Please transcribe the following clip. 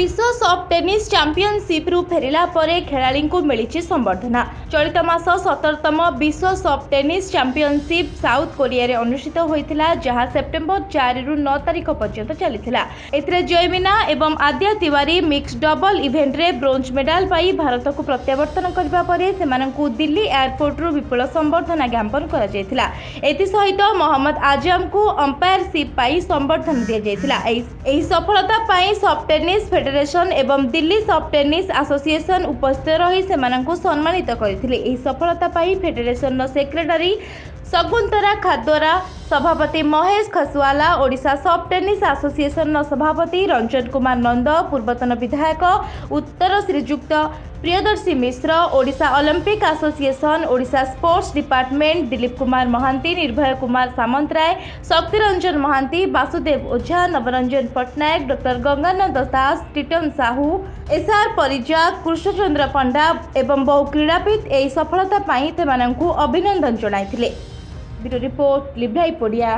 विश्व soft tennis championship रु फेरिला परे खेलाड़ी को मिली संबर्धना। चलित मास 17तम विश्व soft tennis championship south Korea रे अनुष्ठित होइतिला, जहां सेप्टेम्बर 4 रु 9 तारिख पर्यंत चलीथिला। एथिरे जयमीना एवं आद्या तिवारी मिक्स डबल इवेंट रे ब्रोंज मेडल पाई भारत को प्रत्यावर्तन करबा परे सेमानंकु दिल्ली एयरपोर्ट रु विपुल संबर्धना ज्ञापन करा जायतिला। एथि सहित मोहम्मद आजम को अंपायरशिप पाई संबर्धना दिया जायतिला। एही सफलता पाई सॉफ्ट टेनिस फेडरेशन एवं दिल्ली सॉफ्ट टेनिस एसोसिएशन उपस्थित रही सेमानंकु सम्मानित करथिले। एही सफलता पाई फेडरेशन सेक्रेटरी शकुंतला खाद्वारा, सभापति Mahesh Khaswala, Odisha soft tennis association सभापति रंजन कुमार नंद, पूर्वतन विधायक उत्तर Srijukta Priyadarshi Mishra, Odisha Olympic association, Odisha sports department Dilip Kumar Mahanty, Nirbhay Kumar Samantaray, Shaktiranjan Mahanty, Basudev Ojha, Nabaranjan Pattnaik, doctor Gangananda Das, Titan Sahu, SR Parija, Krushnachandra Panda एवं बहु क्रीड़ाविद एही सफलता पाई सेमानंकु अभिनंदन जणाइथिले। Bureau report, लिब्राईपोडिया।